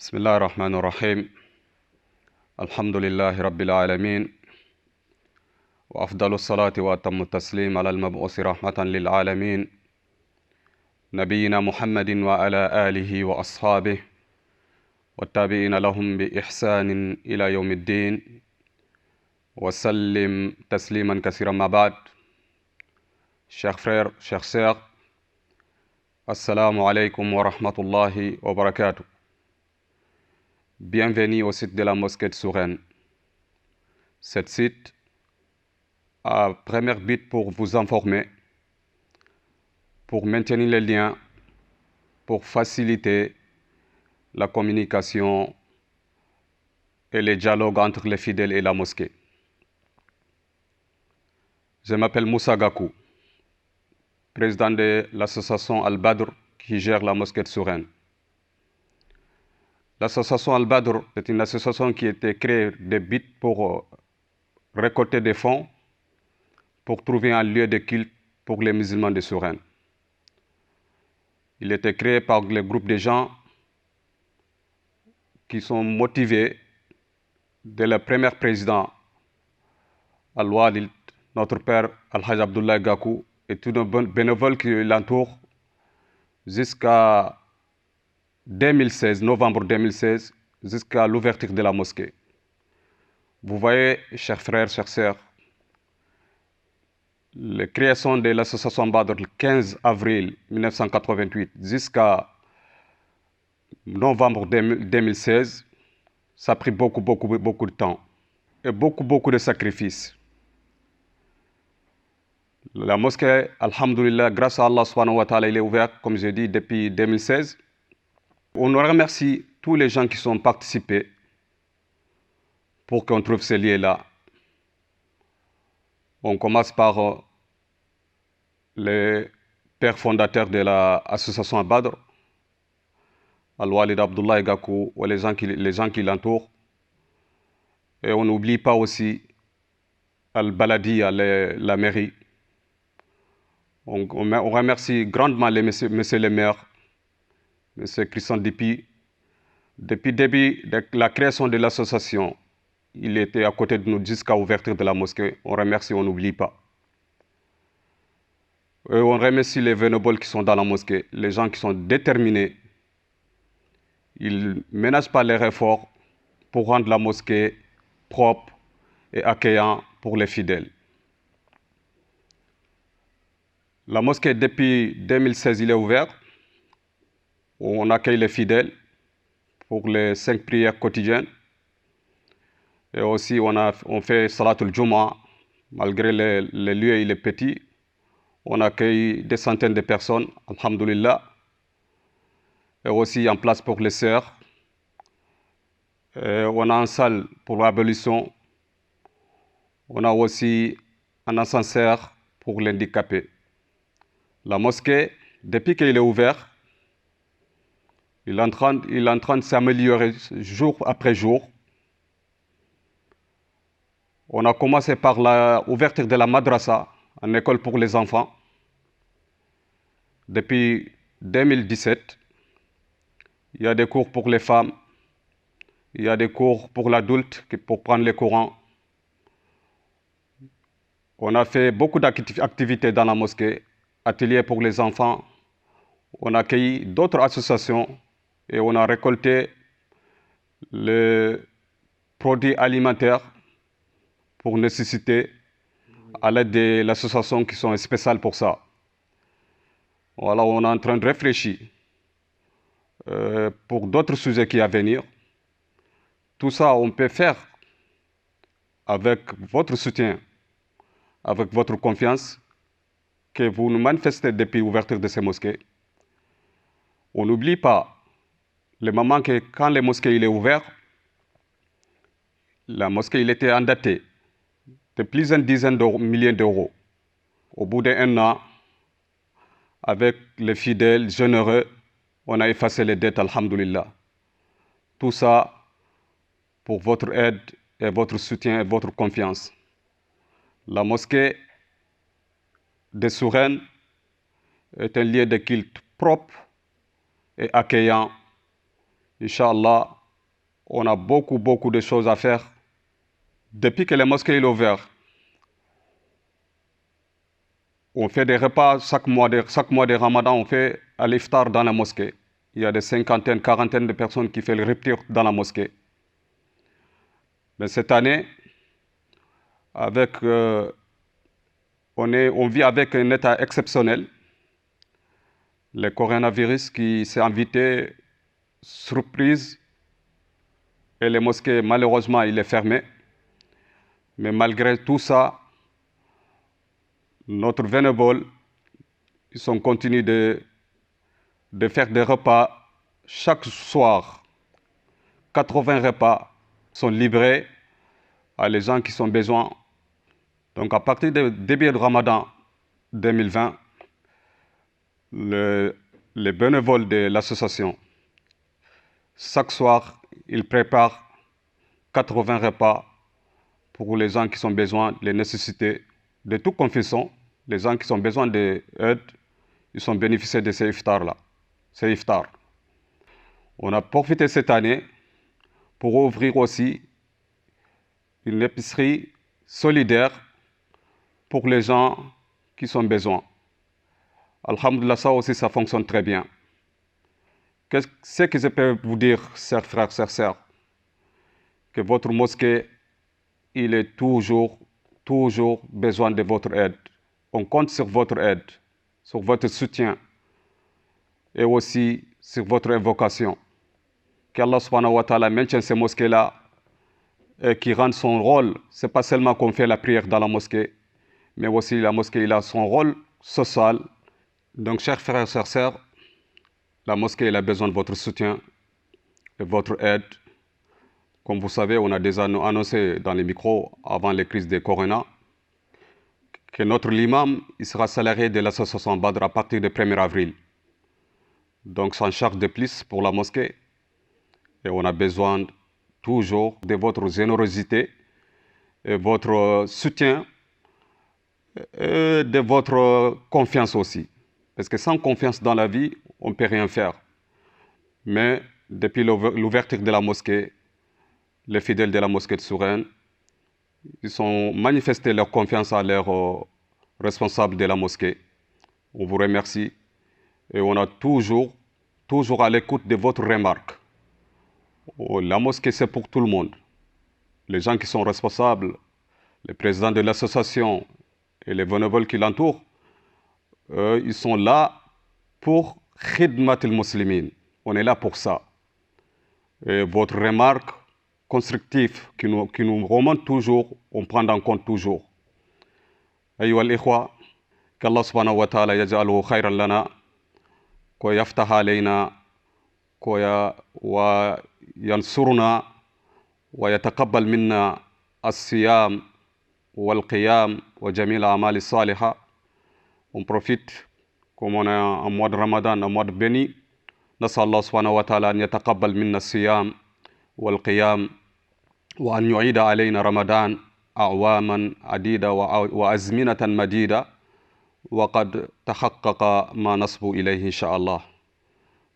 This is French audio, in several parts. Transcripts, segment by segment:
بسم الله الرحمن الرحيم. الحمد لله رب العالمين، وأفضل الصلاة وأتم التسليم على المبعوث رحمة للعالمين نبينا محمد وعلى آله وأصحابه والتابعين لهم بإحسان إلى يوم الدين وسلم تسليما كثيرا. ما بعد. Chers frères, chers sœurs, Assalamu alaikum wa rahmatullahi wa barakatuh. Bienvenue au site de la mosquée de Souren. Cet site a premier but pour vous informer, pour maintenir les liens, pour faciliter la communication et les dialogues entre les fidèles et la mosquée. Je m'appelle Moussa Gakou, président de l'association Al-Badr qui gère la mosquée de Souren. L'association Al-Badr est une association qui a été créée de but pour récolter des fonds pour trouver un lieu de culte pour les musulmans de Souren. Il a été créé par le groupe de gens qui sont motivés dès le premier président Al-Walid, notre père Al-Hajj Abdullah Gakou, et tous nos bénévoles qui l'entourent jusqu'à 2016, novembre 2016, jusqu'à l'ouverture de la mosquée. Vous voyez, chers frères, chères sœurs, la création de l'association Badr le 15 avril 1988 jusqu'à novembre 2016, ça a pris beaucoup de temps et beaucoup de sacrifices. La mosquée, alhamdoulilah, grâce à Allah subhanahu wa ta'ala, il est ouverte, comme je dis, depuis 2016. On remercie tous les gens qui sont participés pour qu'on trouve ce lieu-là. On commence par les pères fondateurs de l'association Badr, Al-Walid Abdullah Gakou, ou les gens qui l'entourent. Et on n'oublie pas aussi Al-Baladi, la mairie. On remercie grandement monsieur le maire, monsieur Christian Dipi. Depuis le début de la création de l'association, il était à côté de nous jusqu'à l'ouverture de la mosquée. On remercie, on n'oublie pas. Et on remercie les bénévoles qui sont dans la mosquée, les gens qui sont déterminés. Ils ne ménagent pas leurs efforts pour rendre la mosquée propre et accueillante pour les fidèles. La mosquée, depuis 2016, il est ouverte. On accueille les fidèles pour les 5 prières quotidiennes. Et aussi, on fait Salatul Juma. Malgré le lieu, il est petit. On accueille des centaines de personnes, alhamdoulilah. Et aussi en place pour les sœurs. On a une salle pour l'abolition. On a aussi un ascenseur pour les handicapés. La mosquée, depuis qu'il est ouvert, il est en train de s'améliorer jour après jour. On a commencé par l'ouverture de la madrasa, une école pour les enfants. Depuis 2017, il y a des cours pour les femmes, il y a des cours pour l'adulte pour prendre les courants. On a fait beaucoup d'activités dans la mosquée, ateliers pour les enfants. On a accueilli d'autres associations et on a récolté les produits alimentaires pour nécessiter à l'aide de l'association qui sont spéciales pour ça. Voilà, on est en train de réfléchir pour d'autres sujets qui à venir. Tout ça, on peut faire avec votre soutien, avec votre confiance que vous nous manifestez depuis l'ouverture de ces mosquées. On n'oublie pas le moment que quand les mosquées il est ouvert, la mosquée il était endettée de plus d'une dizaine de milliers d'euros. Au bout d'un an, avec les fidèles généreux, on a effacé les dettes, alhamdoulilah. Tout ça pour votre aide et votre soutien et votre confiance. La mosquée de Souren est un lieu de culte propre et accueillant. Inch'Allah, on a beaucoup de choses à faire. Depuis que les mosquées sont ouvertes, on fait des repas chaque mois de Ramadan, on fait à l'iftar dans la mosquée. Il y a des cinquantaines, quarantaines de personnes qui font le riptir dans la mosquée. Mais cette année, on vit avec un état exceptionnel. Le coronavirus qui s'est invité surprise et les mosquées, malheureusement, il est fermé. Mais malgré tout ça, notre bénévole, ils ont continué de faire des repas chaque soir. 80 repas sont livrés à les gens qui ont besoin. Donc à partir du début de Ramadan 2020, les bénévoles de l'association, chaque soir, ils préparent 80 repas pour les gens qui ont besoin, les nécessités de toute confession. Les gens qui ont besoin d'aide, ils sont bénéficiaires de ces iftars-là. Ces iftars. On a profité cette année pour ouvrir aussi une épicerie solidaire pour les gens qui ont besoin. Alhamdulillah, ça aussi, ça fonctionne très bien. Qu'est-ce que je peux vous dire, chers frères, chères sœurs? Que votre mosquée, il est toujours besoin de votre aide. On compte sur votre aide, sur votre soutien et aussi sur votre invocation. Qu'Allah subhanahu wa ta'ala maintienne ces mosquées-là et qui rende son rôle. Ce n'est pas seulement qu'on fait la prière dans la mosquée, mais aussi la mosquée il a son rôle social. Donc, chers frères et chères sœurs, la mosquée elle a besoin de votre soutien et de votre aide. Comme vous savez, on a déjà annoncé dans les micros avant les crises de Corona que notre imam il sera salarié de l'association Badr à partir du 1er avril. Donc, c'est en charge de plus pour la mosquée. Et on a besoin toujours de votre générosité et votre soutien et de votre confiance aussi. Parce que sans confiance dans la vie, on ne peut rien faire. Mais depuis l'ouverture de la mosquée, les fidèles de la mosquée de Souren, ils ont manifesté leur confiance à leurs responsables de la mosquée. On vous remercie et on a toujours à l'écoute de votre remarque. La mosquée, c'est pour tout le monde. Les gens qui sont responsables, les présidents de l'association et les bénévoles qui l'entourent, ils sont là pour khidmat al-muslimin. On est là pour ça. Et votre remarque constructive qui nous remonte toujours, on prend en compte toujours. أيها الإخوة كالله سبحانه وتعالى يجعله خيرا لنا ويفتح علينا وينصرنا ويتقبل منا الصيام والقيام وجميع الأعمال الصالحة. On profite, comme on est en mois de Ramadan, un mois de béni. نسأل الله سبحانه وتعالى أن يتقبل منا الصيام والقيام وأن يعيد علينا رمضان أعواما عديدة وأزمنة مديدة وقد تحقق ما نصبو إليه إن شاء الله.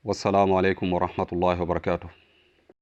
والسلام عليكم ورحمة الله وبركاته.